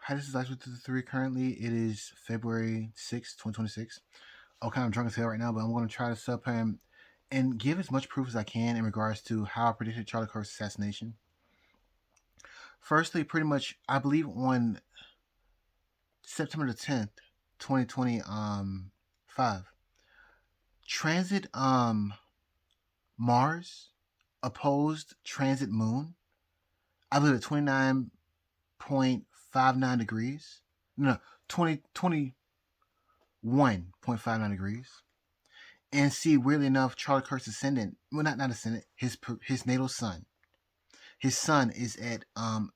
Hi, this is Life with the Three. Currently, it is February 6th, 2026. Okay, I'm drunk as hell right now, but I'm going to try to sub him and give as much proof as I can in regards to how I predicted Charlie Kirk's assassination. Firstly, pretty much, I believe on September the 10th, 2025, transit Mars opposed transit Moon. I believe at 29.59 degrees. No, 21.59 degrees. And see, weirdly enough, Charlie Kirk's ascendant, well, not ascendant, his natal sun. His sun is at or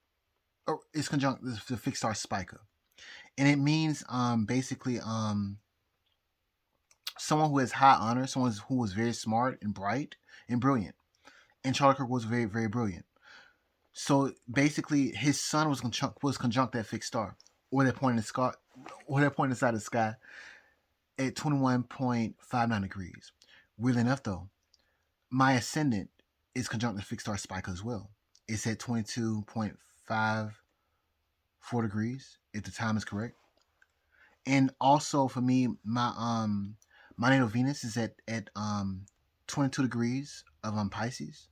is conjunct the fixed star Spica, and it means basically someone who has high honor, someone who was very smart and bright and brilliant. And Charlie Kirk was very very brilliant. So basically, his sun was conjunct that fixed star, or that point in the sky, or that point inside the sky at 21.59 degrees. Weirdly enough, though, my ascendant is conjunct the fixed star Spica as well. It's at 22.54 degrees, if the time is correct. And also for me, my natal Venus is at 22 degrees of Pisces.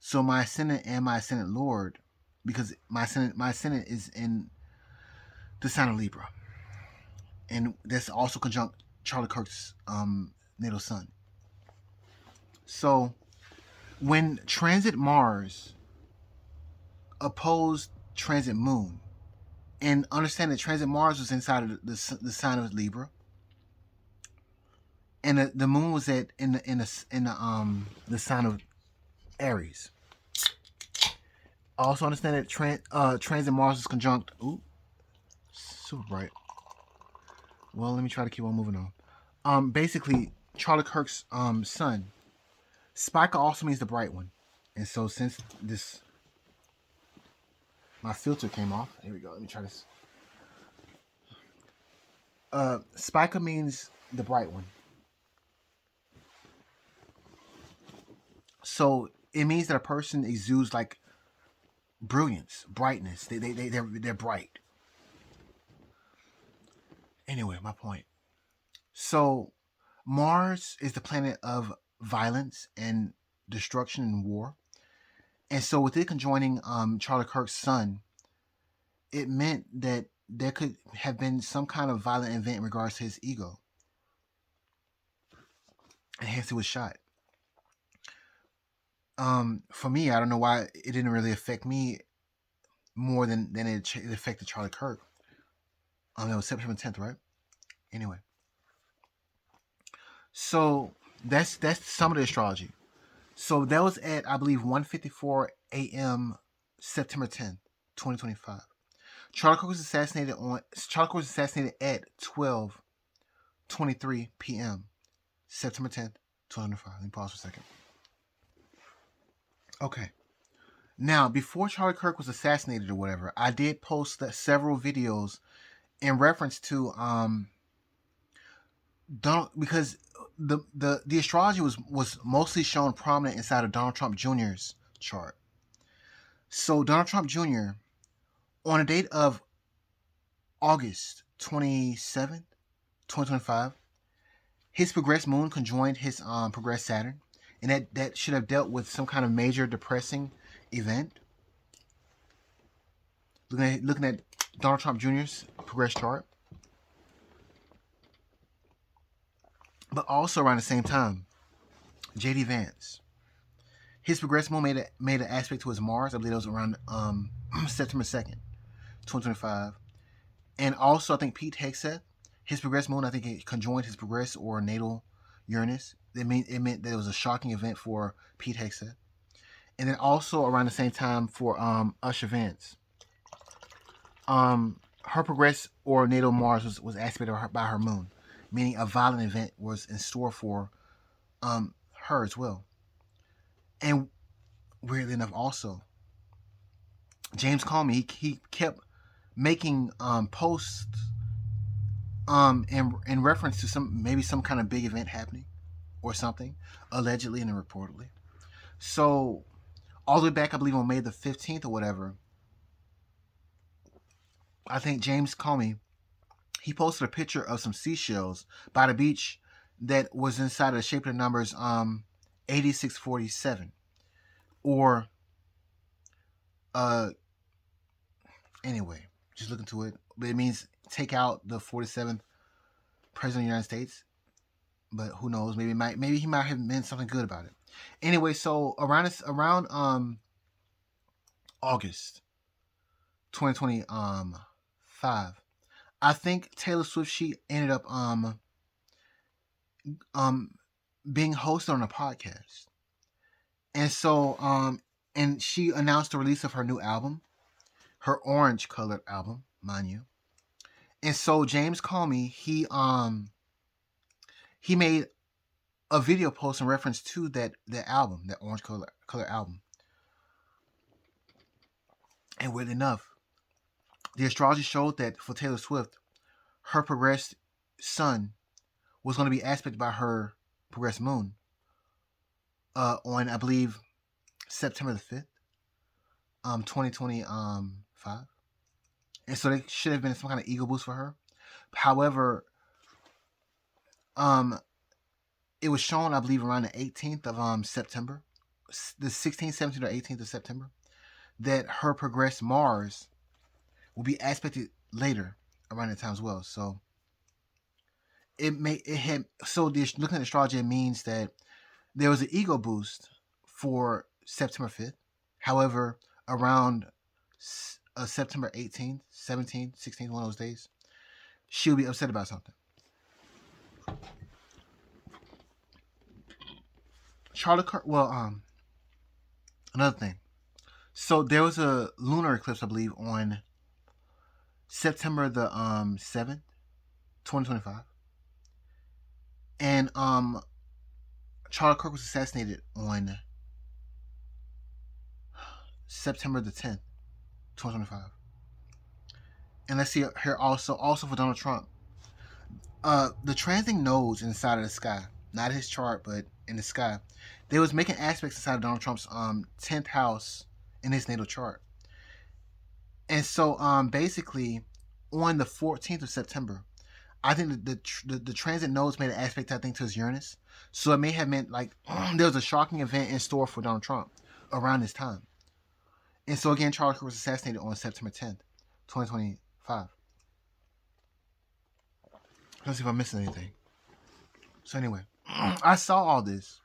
So my ascendant and my ascendant Lord, because my ascendant is in the sign of Libra, and that's also conjunct Charlie Kirk's natal sun. So when transit Mars opposed transit Moon, and understand that transit Mars was inside of the sign of Libra, and the Moon was at in the sign of Aries. Also understand that transit Mars is conjunct. Ooh, super bright. Well, let me try to keep on moving on. Basically, Charlie Kirk's sun, Spica also means the bright one, and so since this my filter came off, here we go. Let me try this. Spica means the bright one. So it means that a person exudes like brilliance, brightness. They're bright. Anyway, my point. So Mars is the planet of violence and destruction and war. And so with it conjoining Charlie Kirk's sun, it meant that there could have been some kind of violent event in regards to his ego. And hence he was shot. For me, I don't know why it didn't really affect me more than it affected Charlie Kirk. It was September 10th, right? Anyway, so that's some of the astrology. So that was at I believe 1:54 a.m. September 10th, 2025. Charlie Kirk was assassinated at 12:23 p.m. September 10th, 2005. Let me pause for a second. Okay. Now, before Charlie Kirk was assassinated or whatever, I did post several videos in reference to Donald, because the astrology was mostly shown prominent inside of Donald Trump Jr.'s chart. So Donald Trump Jr. on the date of August 27th, 2025, his progressed moon conjoined his progressed Saturn, and that should have dealt with some kind of major depressing event. Looking at Donald Trump Jr.'s progressed chart. But also around the same time, J.D. Vance, his progressed moon made an aspect to his Mars. I believe it was around September 2nd, 2025. And also, I think Pete Hegseth, his progressed moon, I think it conjoined his progressed or natal Uranus. It meant that it was a shocking event for Pete Hegseth. And then also around the same time for Usher Vance. Her progressed or natal Mars was aspected by her moon, meaning a violent event was in store for her as well. And weirdly enough, also, James Comey, he kept making posts in reference to some kind of big event happening or something, allegedly and reportedly. So all the way back, I believe on May the 15th or whatever, I think James Comey, he posted a picture of some seashells by the beach that was inside of the shape of the numbers 8647, or uh anyway, just look into it. But it means take out the 47th president of the United States. But who knows? Maybe he might have meant something good about it. Anyway, so around August 2025, I think Taylor Swift, she ended up um being hosted on a podcast. And so and she announced the release of her new album, her orange colored album, mind you. And so James Comey, he made a video post in reference to that album, that orange color album. And weirdly enough, the astrology showed that for Taylor Swift, her progressed sun was going to be aspected by her progressed moon on, I believe, September the 5th, 2025. And so they should have been some kind of ego boost for her. However, it was shown, I believe, around the 18th of September, the 16th, 17th, or 18th of September, that her progressed Mars will be aspected later around that time as well. So looking at astrology, it means that there was an ego boost for September 5th. However, around September 18th, 17th, 16th, one of those days, she'll be upset about something. Charlotte Kirk. Well, another thing. So there was a lunar eclipse, I believe, on September the 7th, 2025, and Charlotte Kirk was assassinated on September the 10th, 2025. And let's see here also for Donald Trump. The transiting nodes inside of the sky, not his chart, but in the sky, they was making aspects inside of Donald Trump's 10th house in his natal chart. And so basically on the 14th of September, I think the transit nodes made an aspect, I think, to his Uranus. So it may have meant like there was a shocking event in store for Donald Trump around this time. And so again, Charles Kirk was assassinated on September 10th, 2025. Let's see if I'm missing anything. So anyway, I saw all this.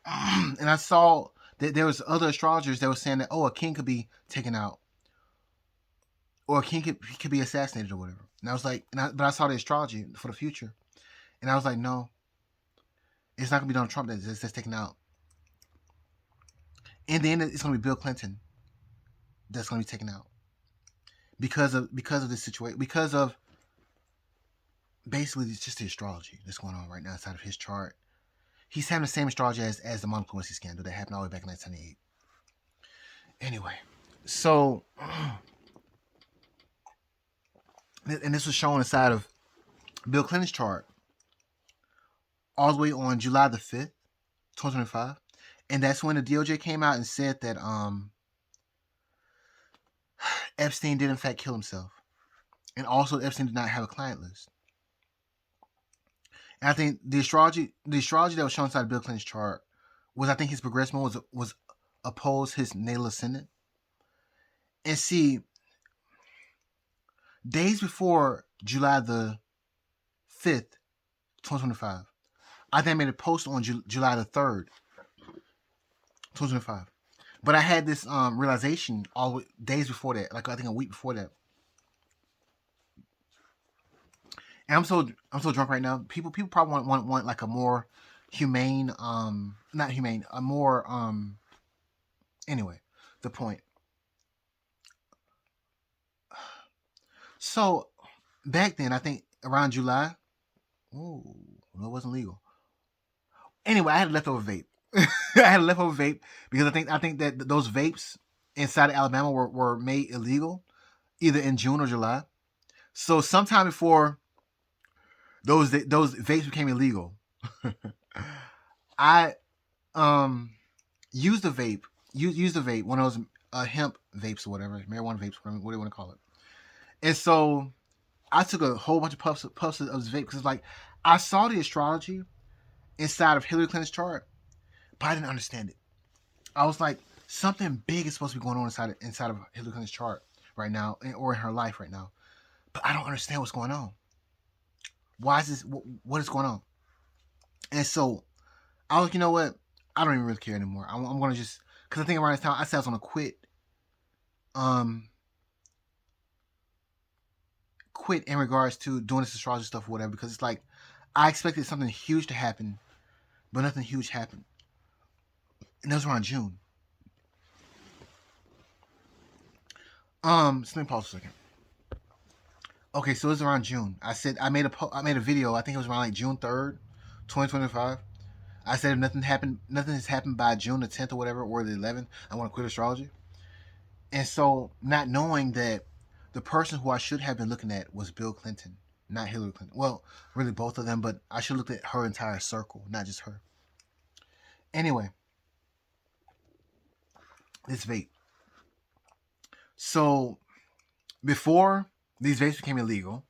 And I saw that there was other astrologers that were saying that, a king could be taken out. Or a king could be assassinated or whatever. And I was like, but I saw the astrology for the future. And I was like, no, it's not going to be Donald Trump that's taken out. In the end, it's going to be Bill Clinton that's going to be taken out. Because of this situation. Because of basically it's just the astrology that's going on right now inside of his chart. He's having the same astrology as the Monica Lewinsky scandal that happened all the way back in 1978. Anyway, so, and this was shown inside of Bill Clinton's chart all the way on July the 5th, 2025. And that's when the DOJ came out and said that Epstein did in fact kill himself. And also Epstein did not have a client list. And I think the astrology that was shown inside Bill Clinton's chart was, I think, his progressed moon was opposed his natal ascendant. And see, days before July the 5th, 2025, I then made a post on July the 3rd, 2025. But I had this realization all days before that, like I think a week before that. And I'm so drunk right now. People probably want like a more humane, not humane, a more anyway, the point. So back then, I think around July, no, it wasn't legal. Anyway, I had a leftover vape. Because I think that those vapes inside of Alabama were made illegal either in June or July. So sometime before those vapes became illegal, I used the vape, one of those hemp vapes or whatever, marijuana vapes, whatever you want to call it. And so I took a whole bunch of puffs of this vape because it's like I saw the astrology inside of Hillary Clinton's chart, but I didn't understand it. I was like, something big is supposed to be going on inside of Hillary Clinton's chart right now, or in her life right now, but I don't understand what's going on. Why is this? What is going on? And so I was like, you know what? I don't even really care anymore. I'm gonna just, because I think around this time I said I was gonna um, quit in regards to doing this astrology stuff or whatever, because it's like I expected something huge to happen, but nothing huge happened. And that was around June. So let me pause a second. Okay, so it was around June. I said I made a video. I think it was around like June 3rd, 2025. I said if nothing has happened by June the 10th or whatever, or the 11th, I want to quit astrology. And so, not knowing that the person who I should have been looking at was Bill Clinton, not Hillary Clinton. Well, really both of them, but I should look at her entire circle, not just her. Anyway, this vape. So before these vapes became illegal,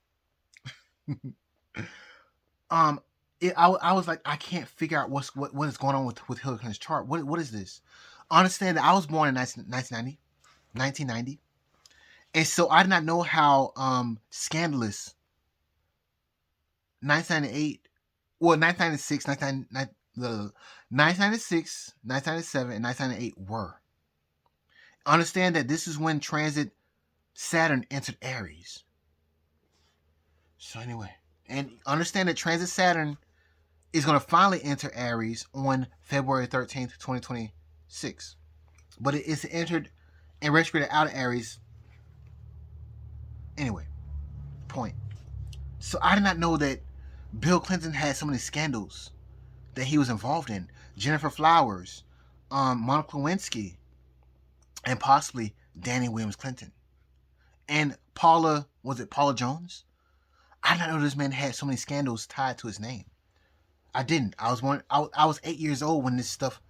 I was like, I can't figure out what is going on with Hillary Clinton's chart. What is this? Understand that I was born in 1990, and so I did not know how scandalous 1998, well 1996, 1996, 1997, and 1998 were. Understand that this is when transit Saturn entered Aries. So anyway, and understand that transit Saturn is going to finally enter Aries on February 13th, 2026. But it is entered and retrograded out of Aries. Anyway, point. So I did not know that Bill Clinton had so many scandals that he was involved in. Jennifer Flowers, Monica Lewinsky, and possibly Danny Williams Clinton. And Paula Jones? I did not know this man had so many scandals tied to his name. I didn't. I was 8 years old when this stuff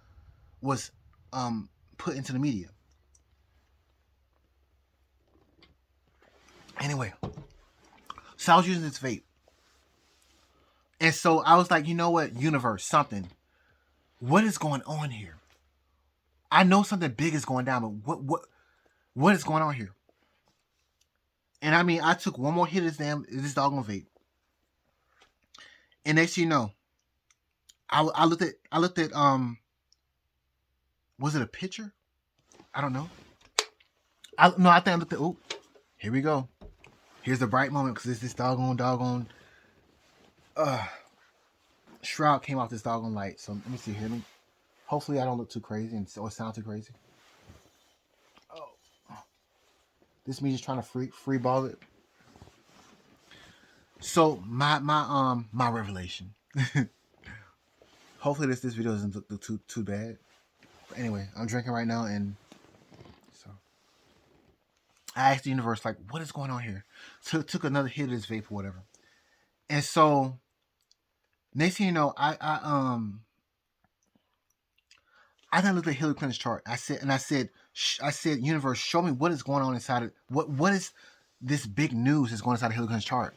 was put into the media. Anyway, so I was using this vape. And so I was like, you know what, universe, something. What is going on here? I know something big is going down, but what is going on here? And I mean, I took one more hit of this doggone vape. And next thing you know, I looked at was it a picture? I don't know. I think I looked at, oh, here we go. Here's the bright moment, because it's this doggone shroud came off this doggone light. So let me see here. Hopefully I don't look too crazy or sound too crazy. Oh, this is me just trying to free ball it. So my revelation. Hopefully this video doesn't look too bad. But anyway, I'm drinking right now, and so I asked the universe, like, what is going on here? So took another hit of this vape or whatever. And so next thing you know, I then looked at Hillary Clinton's chart. I said, universe, show me what is going on inside it. What is this big news that's going inside of Hillary Clinton's chart?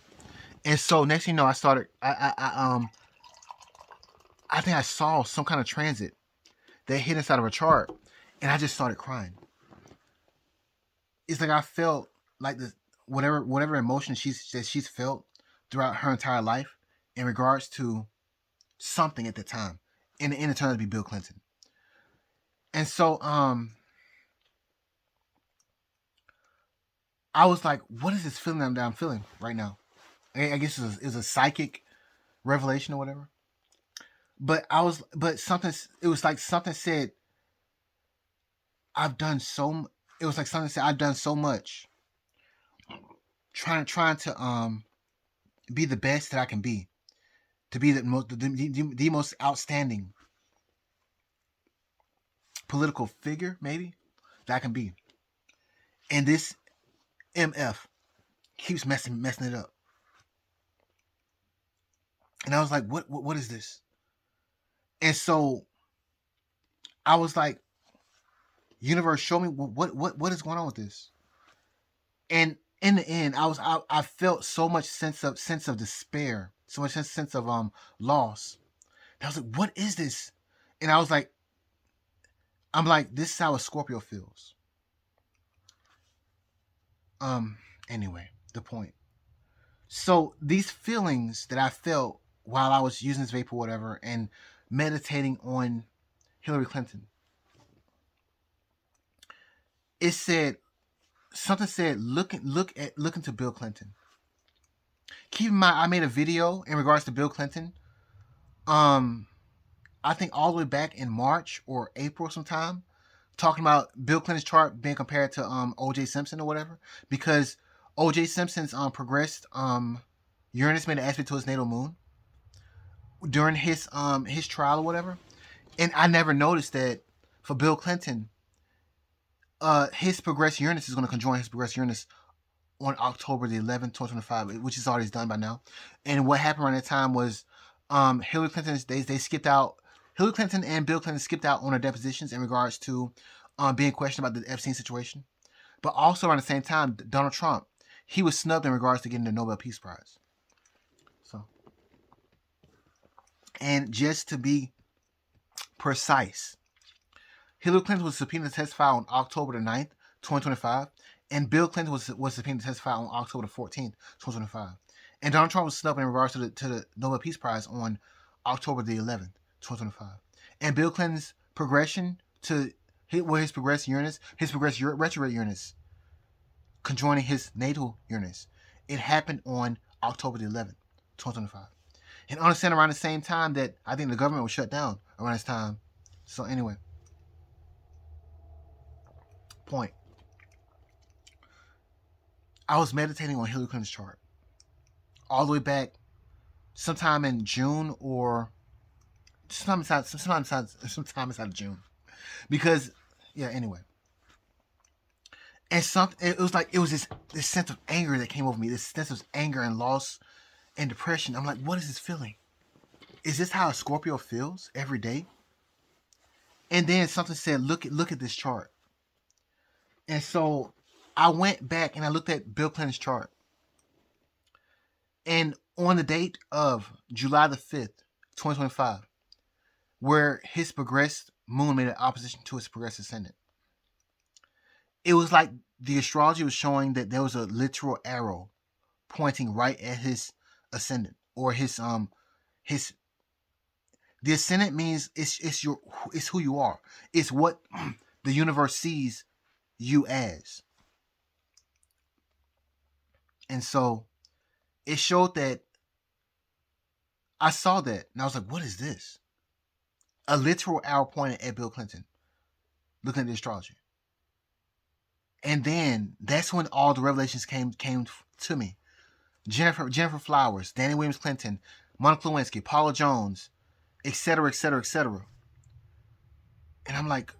And so next thing you know, I started. I think I saw some kind of transit that hit inside of her chart, and I just started crying. It's like I felt like this whatever emotion she's felt throughout her entire life in regards to something at the time, and it turned out to be Bill Clinton. And so I was like, what is this feeling that I'm feeling right now? I guess it was a psychic revelation or whatever. But it was like something said, I've done so much trying to be the best that I can be, to be the most outstanding political figure maybe that I can be. And this MF keeps messing it up. And I was like, what is this? And so I was like, universe, show me what is going on with this. And in the end, I felt so much sense of despair, so much sense of loss. And I was like, what is this? And I was like, I'm like, this is how a Scorpio feels. Anyway, the point. So these feelings that I felt while I was using this vape or whatever and meditating on Hillary Clinton, it said something said look into Bill Clinton. Keep in mind, I made a video in regards to Bill Clinton. I think all the way back in March or April sometime, talking about Bill Clinton's chart being compared to O.J. Simpson or whatever, because O.J. Simpson's progressed Uranus made an aspect to his natal moon during his trial or whatever, and I never noticed that for Bill Clinton, his progressed Uranus is going to conjoin his progressed Uranus on October the 11th, 2025, which is already done by now. And what happened around that time was Hillary Clinton, they skipped out. Hillary Clinton and Bill Clinton skipped out on their depositions in regards to being questioned about the Epstein situation. But also around the same time, Donald Trump, he was snubbed in regards to getting the Nobel Peace Prize. So, and just to be precise, Hillary Clinton was subpoenaed to testify on October the 9th, 2025. And Bill Clinton was subpoenaed to testify on October the 14th, 2025. And Donald Trump was snubbed in regards to the Nobel Peace Prize on October the 11th, 2025. And Bill Clinton's progression to his progressed Uranus, his progressed retrograde Uranus, conjoining his natal Uranus, it happened on October the 11th, 2025. And understand around the same time that I think the government was shut down around this time. So anyway, point. I was meditating on Hillary Clinton's chart all the way back sometime in June or sometime inside of June. Because, yeah, anyway. And it was like, it was this sense of anger that came over me, this sense of anger and loss and depression. I'm like, what is this feeling? Is this how a Scorpio feels every day? And then something said, look at this chart. And so I went back and I looked at Bill Clinton's chart. And on the date of July the 5th, 2025, where his progressed moon made an opposition to his progressed ascendant, it was like the astrology was showing that there was a literal arrow pointing right at his ascendant, or his the ascendant means it's who you are. It's what the universe sees you as. And so it showed that I saw that and I was like, what is this? A literal arrow pointed at Bill Clinton, looking at the astrology. And then that's when all the revelations came to me. Jennifer Flowers, Danny Williams Clinton, Monica Lewinsky, Paula Jones, etc., etc., etc. And I'm like,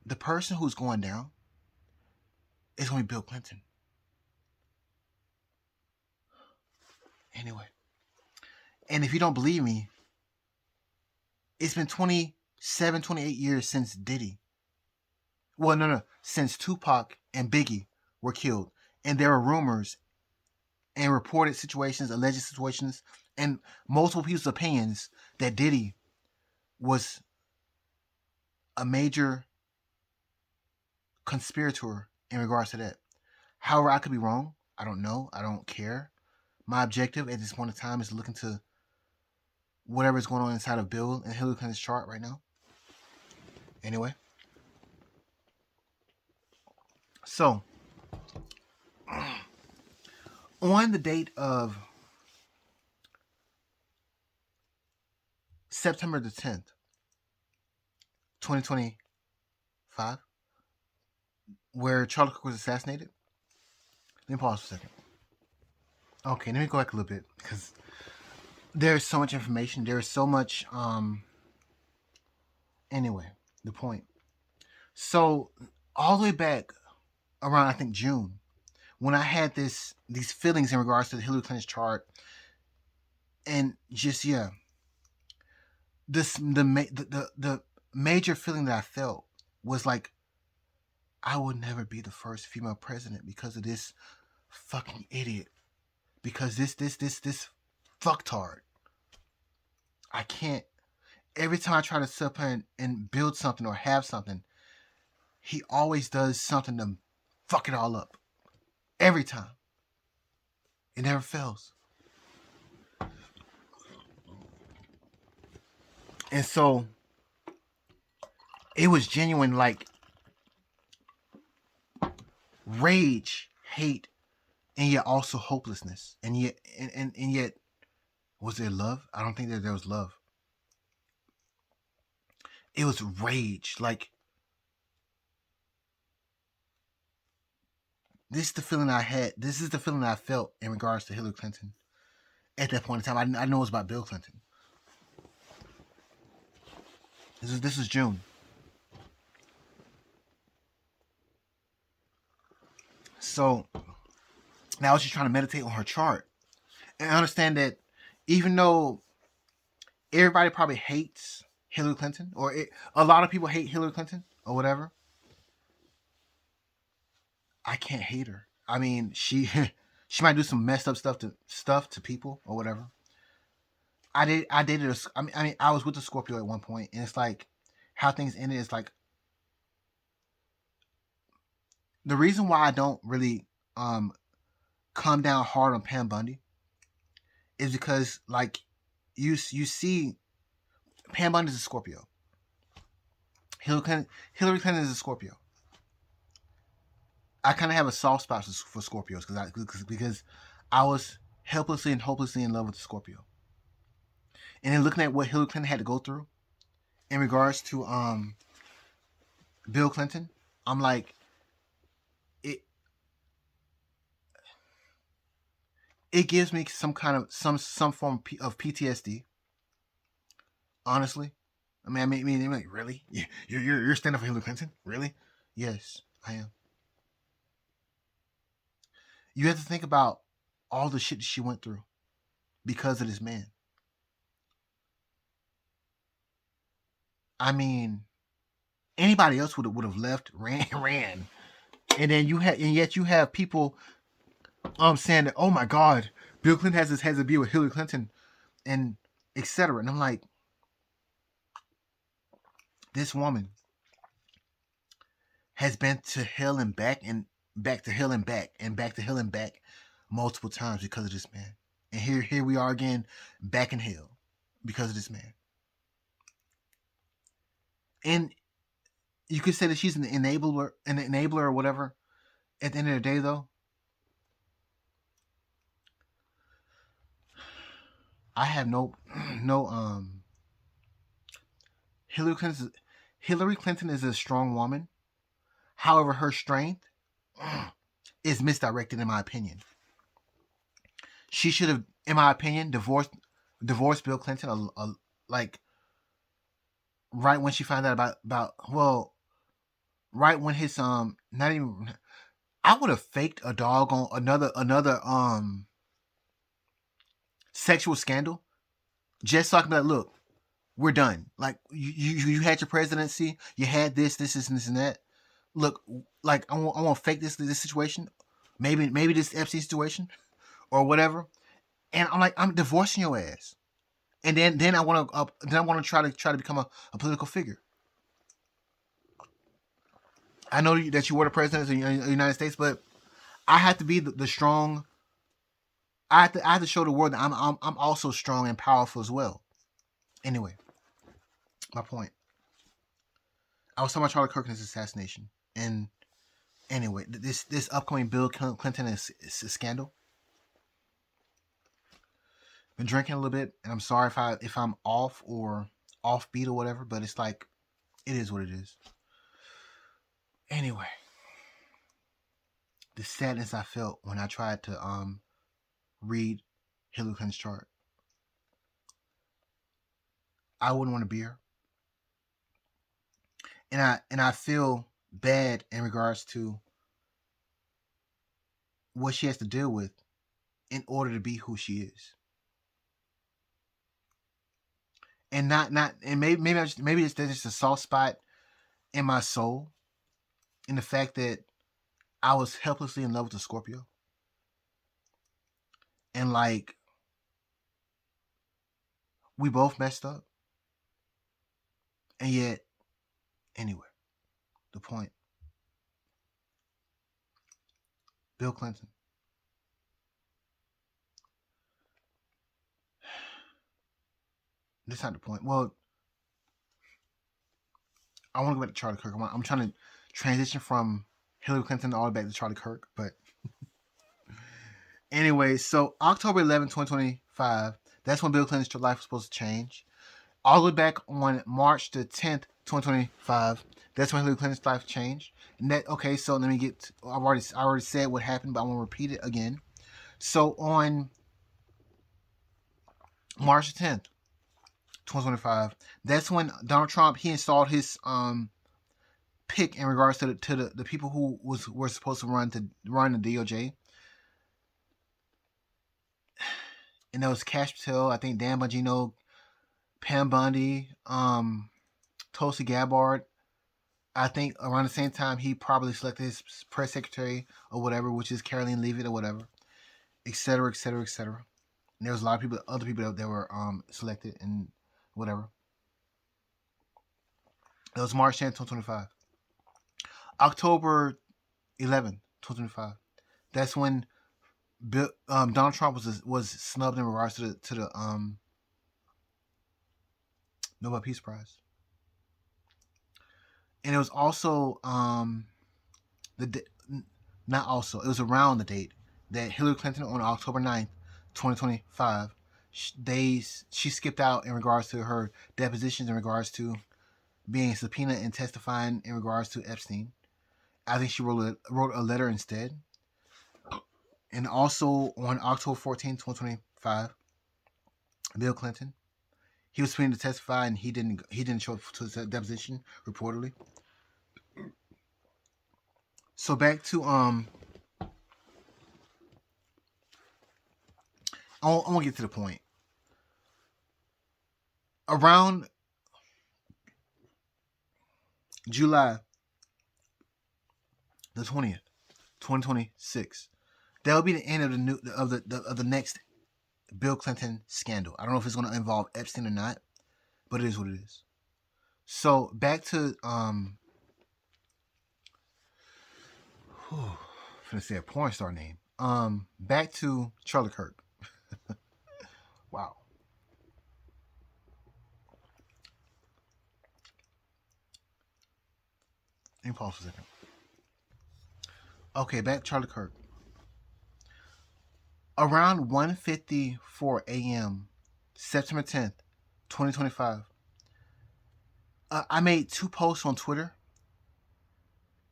the person who's going down is going to be Bill Clinton. Anyway. And if you don't believe me, it's been 27, 28 years since Diddy. Well, no. Since Tupac and Biggie were killed. And there are rumors and reported situations, alleged situations, and multiple people's opinions that Diddy was a major conspirator in regards to that. However, I could be wrong. I don't know. I don't care. My objective at this point in time is to look into whatever is going on inside of Bill and Hillary Clinton's chart right now. Anyway. So, on the date of September the 10th, 2025, where Charlie Kirk was assassinated. Let me pause for a second. Okay, let me go back a little bit because there's so much information. There's so much. Anyway, the point. So all the way back around, I think, June, when I had these feelings in regards to the Hillary Clinton's chart, and just the major feeling that I felt was like, I would never be the first female president because of this fucking idiot. Because this fucktard. I can't. Every time I try to sit up and build something or have something, he always does something to fuck it all up. Every time. It never fails. And so it was genuine, like rage, hate, and yet also hopelessness. And yet was there love? I don't think that there was love. It was rage. Like, this is the feeling I had. This is the feeling I felt in regards to Hillary Clinton at that point in time. I know it was about Bill Clinton. This is June. So now I was just trying to meditate on her chart and understand that even though everybody probably hates Hillary Clinton, or a lot of people hate Hillary Clinton or whatever, I can't hate her. I mean, she she might do some messed up stuff to people or whatever. I dated I was with a Scorpio at one point, and it's like how things ended is like the reason why I don't really come down hard on Pam Bundy is because, like, you see Pam Bundy is a Scorpio. Hillary Clinton is a Scorpio. I kind of have a soft spot for Scorpios because I was helplessly and hopelessly in love with the Scorpio. And then looking at what Hillary Clinton had to go through in regards to Bill Clinton, I'm like, it gives me some kind of some form of PTSD. Honestly, I mean, like, really, you're standing up for Hillary Clinton, really? Yes, I am. You have to think about all the shit that she went through because of this man. I mean, anybody else would have left, ran, and then yet you have people saying that, oh my God, Bill Clinton has a beef with Hillary Clinton, and etc. And I'm like, this woman has been to hell and back, and back to hell and back, and back to hell and back multiple times because of this man. And here we are again, back in hell because of this man. And you could say that she's an enabler or whatever. At the end of the day, though, I have no Hillary Clinton is a strong woman. However, her strength is misdirected, in my opinion. She should have, in my opinion, divorced Bill Clinton like right when she found out about right when his not even, I would have faked a dog on another sexual scandal just so I can be like, look, we're done. Like, you had your presidency, you had this and that. Look, like, I want to fake this situation, maybe this Epstein situation or whatever, and I'm like, I'm divorcing your ass, and then I want to try to become a political figure. I know that you were the president of the United States, but I have to be the strong. I have to show the world that I'm also strong and powerful as well. Anyway, my point. I was talking about Charlie Kirk and his assassination, and anyway, this upcoming Bill Clinton is a scandal. Been drinking a little bit, and I'm sorry if I'm off or offbeat or whatever, but it's like, it is what it is. Anyway, the sadness I felt when I tried to read Hillary Clinton's chart. I wouldn't want to be her. And I feel bad in regards to what she has to deal with in order to be who she is. And not and maybe it's just a soft spot in my soul, in the fact that I was helplessly in love with a Scorpio. And like, we both messed up. And yet, anyway, the point. Bill Clinton. That's not the point. Well, I want to go back to Charlie Kirk. I'm trying to transition from Hillary Clinton all the way back to Charlie Kirk. But anyway, so October 11th, 2025, that's when Bill Clinton's life was supposed to change. All the way back on March the 10th, 2025, that's when Hillary Clinton's life changed. And that, okay, so let me get, I already said what happened, but I want to repeat it again. So on March 10th, 2025, that's when Donald Trump, he installed his pick in regards to the people who were supposed to run the DOJ. And that was Cash Patel, I think Dan Bongino, Pam Bundy, Tulsi Gabbard. I think around the same time he probably selected his press secretary or whatever, which is Caroline Leavitt or whatever, etc., etc., etc. And there was a lot of people, other people that were selected and whatever. It was March 10th, 2025. October 11th, 2025. That's when Donald Trump was snubbed in regards to the Nobel Peace Prize. And it was also it was around the date that Hillary Clinton on October 9th, 2025, she skipped out in regards to her depositions in regards to being subpoenaed and testifying in regards to Epstein. I think she wrote a letter instead. And also on October 14th, 2025, Bill Clinton, he was subpoenaed to testify and he didn't show up to the deposition reportedly. So back to I want to get to the point. Around July the 20th, 2026, that will be the end of the next Bill Clinton scandal. I don't know if it's going to involve Epstein or not, but it is what it is. So back to I'm gonna say a porn star name. Back to Charlie Kirk. Wow. Let me pause for a second. Okay, back to Charlie Kirk. Around 1:54 a.m., September 10th, 2025, I made 2 posts on Twitter,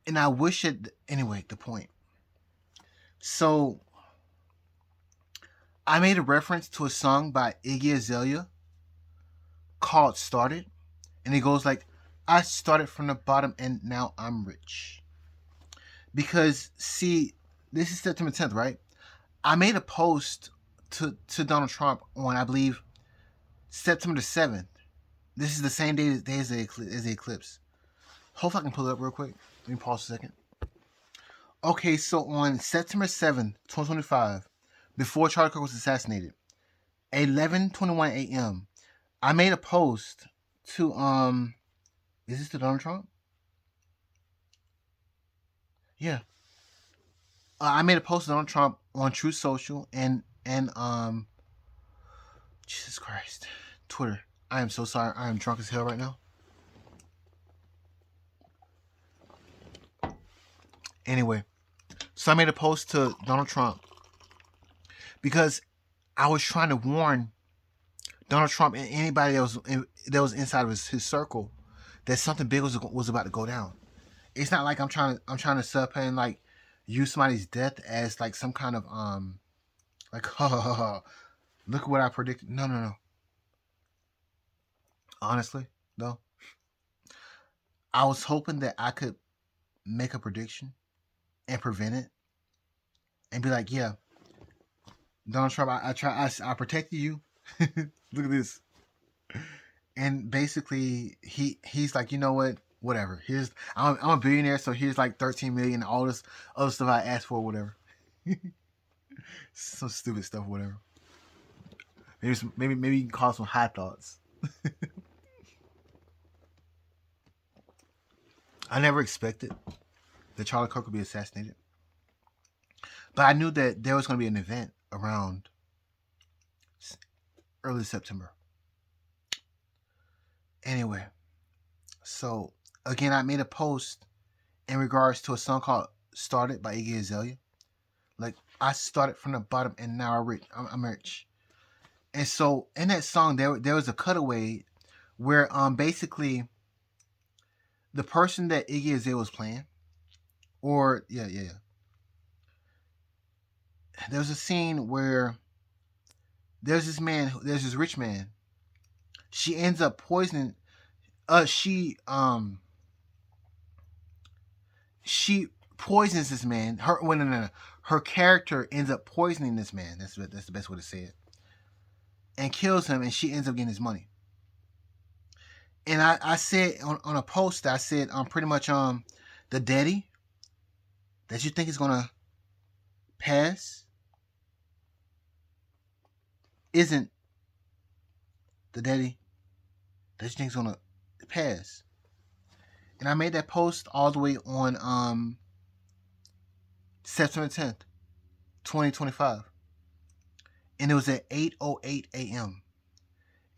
and I wish it anyway. The point. So I made a reference to a song by Iggy Azalea called "Started," and it goes like, "I started from the bottom and now I'm rich." Because see, this is September 10th, right? I made a post to Donald Trump on, I believe, September the 7th. This is the same day as the eclipse. Hopefully I can pull it up real quick. Let me pause a second. Okay, so on September 7th, 2025, before Charlie Kirk was assassinated, at 11:21 a.m., I made a post to is this to Donald Trump? Yeah. I made a post to Donald Trump on Truth Social and Jesus Christ, Twitter. I am so sorry. I am drunk as hell right now. Anyway, so I made a post to Donald Trump because I was trying to warn Donald Trump and anybody that was inside of his circle that something big was about to go down. It's not like I'm trying to set up and like use somebody's death as like some kind of like look at what I predicted. No. Honestly, though, I was hoping that I could make a prediction and prevent it and be like, yeah, Donald Trump, I protected you. Look at this. And basically, he's like, you know what? Whatever. I'm a billionaire, so here's like 13 million, all this other stuff I asked for, whatever. Some stupid stuff, whatever. Maybe you can call some high thoughts. I never expected that Charlie Kirk would be assassinated, but I knew that there was going to be an event around early September. Anyway, so again, I made a post in regards to a song called "Started" by Iggy Azalea. Like, I started from the bottom and now I'm rich. And so in that song, there was a cutaway where basically the person that Iggy Azalea was playing, or yeah. There was a scene where there's this rich man. She ends up poisoning. She poisons this man. Her character ends up poisoning this man. That's the best way to say it. And kills him, and she ends up getting his money. And I said on a post, I said pretty much the daddy that you think is gonna pass isn't the daddy that you think is gonna pass. And I made that post all the way on September 10th, 2025. And it was at 8:08 a.m.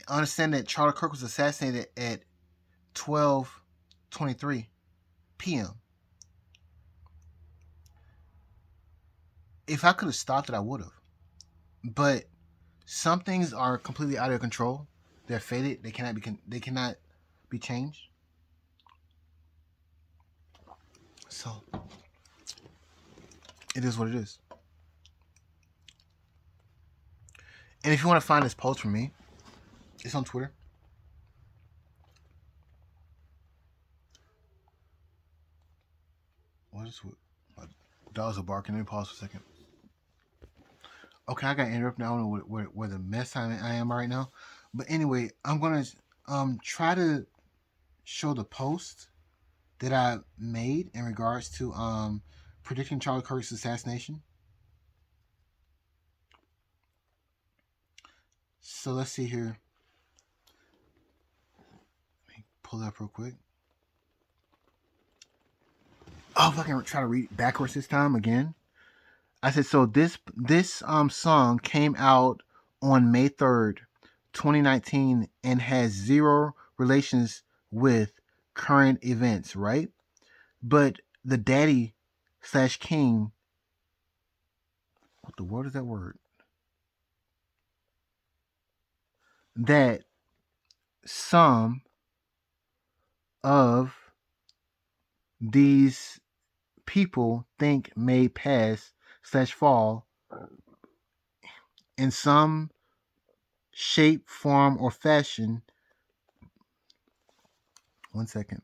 I understand that Charlie Kirk was assassinated at 12:23 p.m. If I could have stopped it, I would have. But some things are completely out of control. They're fated. They cannot be changed. So it is what it is. And if you want to find this post from me, it's on Twitter. What is what? My dogs are barking. Let me pause for a second. Okay, I got interrupted. I don't know where the mess I am right now. But anyway, I'm gonna try to show the post that I made in regards to predicting Charlie Kirk's assassination. So let's see here. Let me pull it up real quick. Oh, if I can try to read backwards this time again. I said so. This song came out on May 3rd, 2019, and has zero relations with current events, right? But the daddy slash king. What the word is that word? That some of these people think may pass slash fall in some shape, form, or fashion. One second.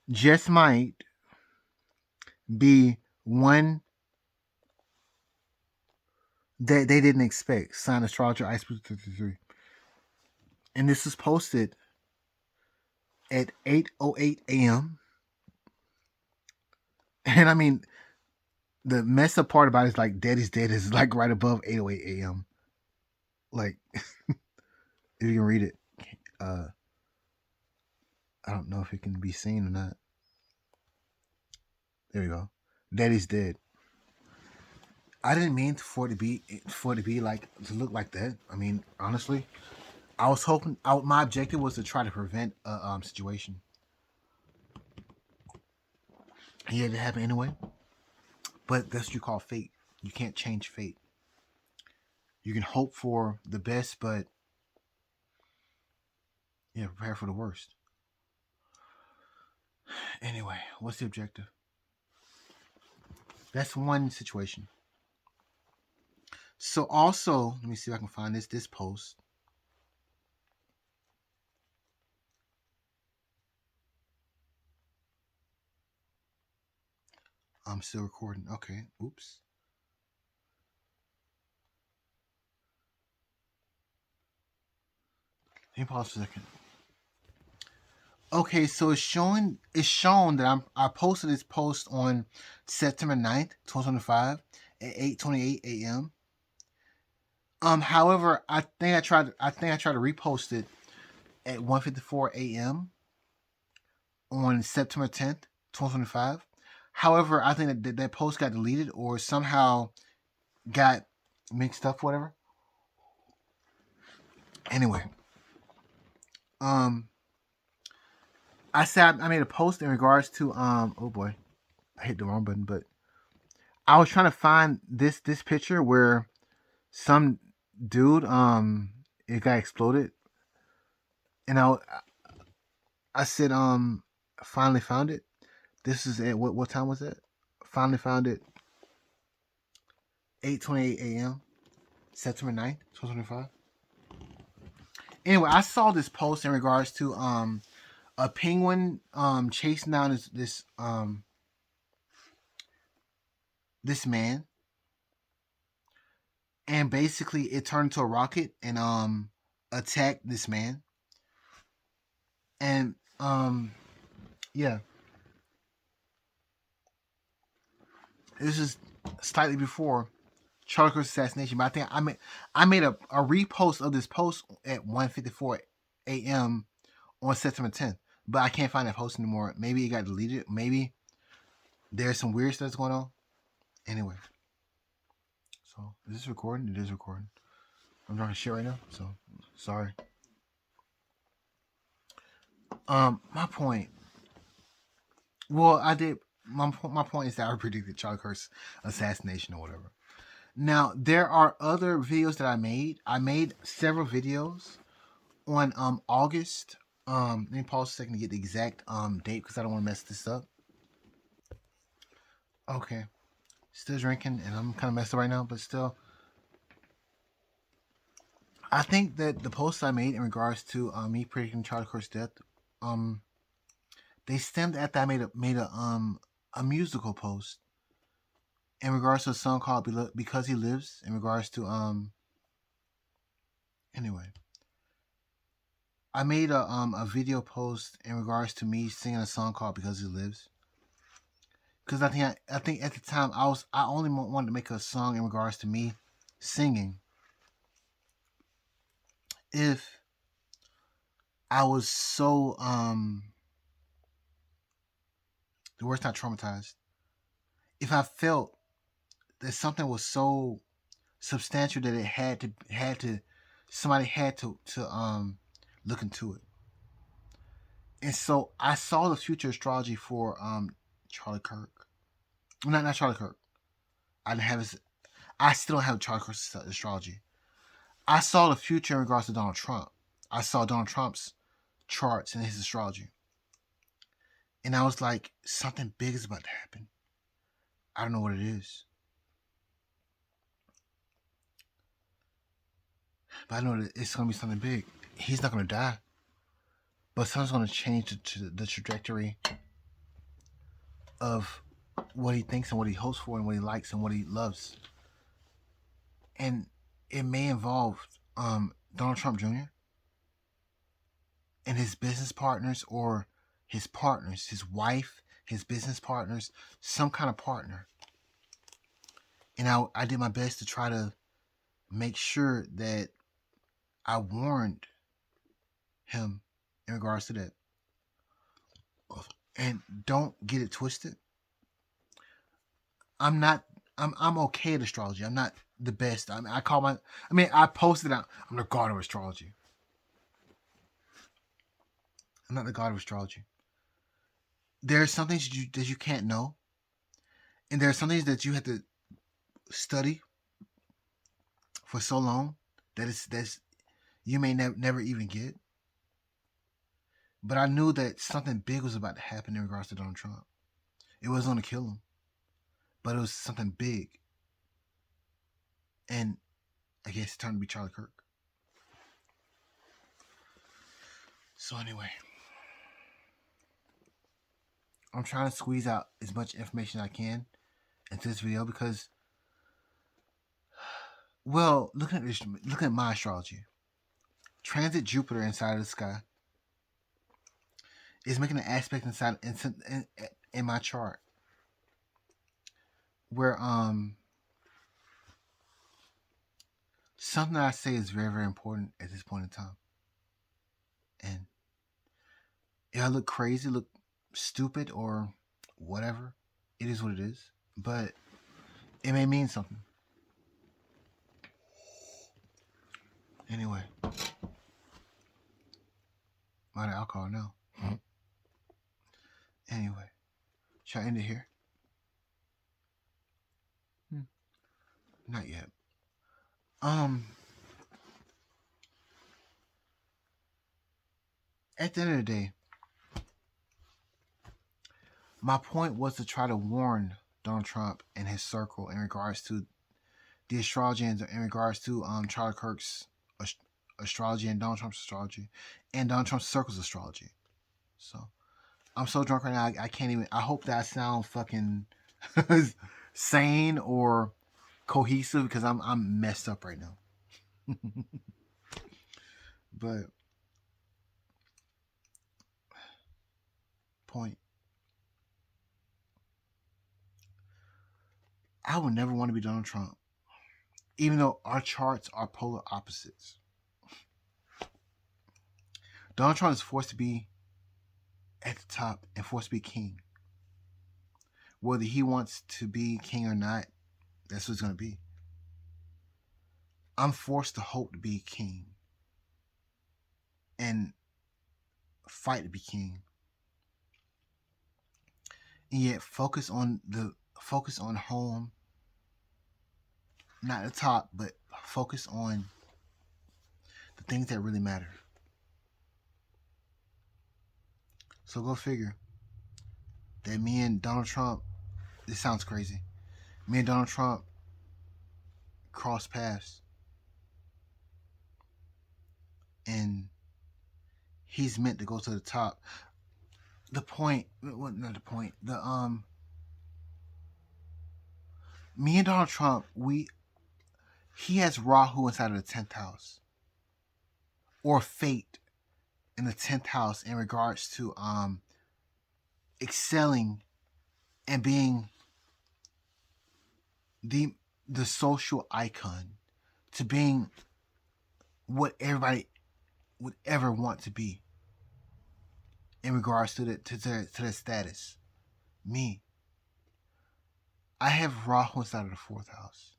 Just might be one that they didn't expect. Signed astrologer Ice 33. And this was posted at 8:08 a.m. And I mean, the messed up part about it is like Daddy's Dead is like right above 8:08 a.m. Like, if you can read it, I don't know if it can be seen or not. There we go. Daddy's Dead. I didn't mean for it to be like to look like that. I mean, honestly, I was hoping. My objective was to try to prevent a situation. He had to happen anyway. But that's what you call fate. You can't change fate. You can hope for the best, but yeah, prepare for the worst. Anyway, what's the objective? That's one situation. So also, let me see if I can find this post. I'm still recording. Okay. Oops. Let me pause for a second. Okay, so it's shown that I posted this post on September 9th, 2025 at 8:28 a.m. However, I tried to repost it at 1:54 a.m. on September 10th, 2025. However, I think that post got deleted or somehow got mixed up, whatever. Anyway, um, I made a post in regards to oh boy, I hit the wrong button, but I was trying to find this picture where some dude it got exploded, and I said finally found it. This is at what time was it? Finally found it 8:28 a.m. September 9th, 2025. Anyway, I saw this post in regards to a penguin chasing down this man, and basically it turned into a rocket and attacked this man. And yeah, this is slightly before Charlie Kirk's assassination, but I think I made a repost of this post at 1:54 a.m. on September 10th, but I can't find that post anymore. Maybe it got deleted. Maybe there's some weird stuff going on. Anyway, so is this recording? It is recording. I'm talking shit right now, so sorry. My point. Well, I did. My point is that I predicted Charlie Kirk's assassination or whatever. Now there are other videos that I made. I made several videos on August. Let me pause a second to get the exact date because I don't want to mess this up. Okay, still drinking and I'm kind of messed up right now, but still. I think that the posts I made in regards to me predicting Charlie Kirk's death, um, they stemmed after I made a musical post in regards to a song called "Because He Lives." In regards to anyway, I made a video post in regards to me singing a song called "Because He Lives." Because I think at the time I only wanted to make a song in regards to me singing if I was so the word's not traumatized. If I felt that something was so substantial that it had to somebody had to look into it. And so I saw the future astrology for Charlie Kirk. Not Charlie Kirk. I didn't have his I still don't have Charlie Kirk's astrology. I saw the future in regards to Donald Trump. I saw Donald Trump's charts and his astrology. And I was like, something big is about to happen. I don't know what it is. But I know that it's going to be something big. He's not going to die. But something's going to change the trajectory of what he thinks and what he hopes for and what he likes and what he loves. And it may involve Donald Trump Jr. and his business partners or his partners, his wife, his business partners, some kind of partner. And I did my best to try to make sure that I warned him in regards to that. And don't get it twisted. I'm okay at astrology. I'm not the best. I posted out. I'm the god of astrology. I'm not the god of astrology. There are some things that you can't know, and there are some things that you have to study for so long that's you may never even get. But I knew that something big was about to happen in regards to Donald Trump. It wasn't going to kill him, but it was something big. And I guess it turned to be Charlie Kirk. So anyway, I'm trying to squeeze out as much information I can into this video because, well, looking at my astrology, transit Jupiter inside of the sky is making an aspect inside in my chart where something that I say is very, very important at this point in time. And if I look crazy, look stupid, or whatever, it is what it is. But it may mean something. Anyway, I'm out of alcohol now. Anyway, should I end it here? Not yet. At the end of the day, my point was to try to warn Donald Trump and his circle in regards to the astrology and in regards to Charlie Kirk's astrology and Donald Trump's astrology and Donald Trump's circle's astrology. So I'm so drunk right now, I can't even. I hope that I sound fucking sane or cohesive because I'm messed up right now. But point, I would never want to be Donald Trump, even though our charts are polar opposites. Donald Trump is forced to be at the top and forced to be king. Whether he wants to be king or not, that's what it's going to be. I'm forced to hope to be king and fight to be king. And yet focus on home, not the top, but focus on the things that really matter. So go figure that me and Donald Trump, this sounds crazy, me and Donald Trump cross paths. And he's meant to go to the top. The point, well, not the point, me and Donald Trump, he has Rahu inside of the 10th house. Or fate in the 10th house in regards to excelling and being the social icon, to being what everybody would ever want to be in regards to the status. Me, I have Rahu inside of the 4th house.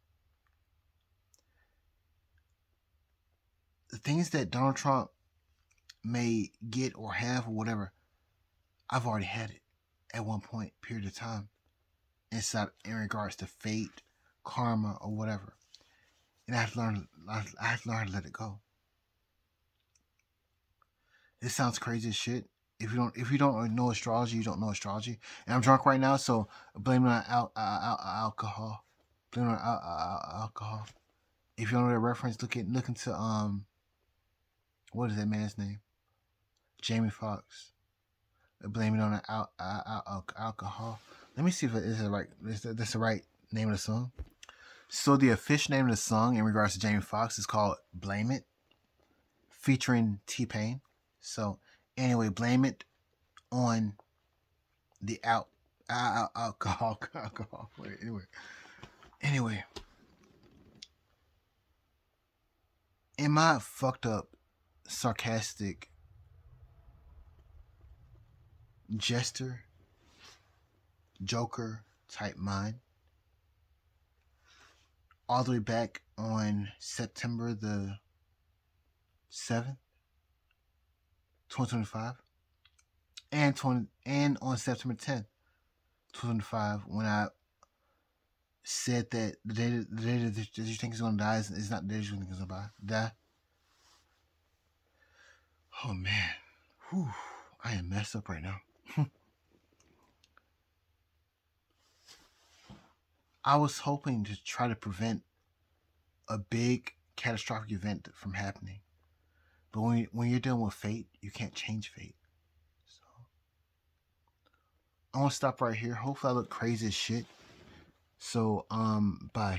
The things that Donald Trump may get or have or whatever, I've already had it at one point period of time inside in regards to fate, karma, or whatever. And I have to learn how to let it go. This sounds crazy as shit. If you don't know astrology, you don't know astrology. And I'm drunk right now, so blame it on alcohol. Blame it on alcohol. If you don't know the reference, look into what is that man's name? Jamie Foxx. Blame it on alcohol. Let me see if that's the right name of the song. So the official name of the song in regards to Jamie Foxx is called "Blame It," featuring T-Pain. So anyway, blame it on the alcohol. Wait, anyway, in my fucked up, sarcastic, jester, joker type mind, all the way back on September the 7th, 2025, and on September 10th, 2025, when I said that the day that you think is gonna die is not the day you think is gonna die. Oh man, whew, I am messed up right now. I was hoping to try to prevent a big catastrophic event from happening, but when you're dealing with fate, you can't change fate. So I'm gonna stop right here. Hopefully, I look crazy as shit. So bye.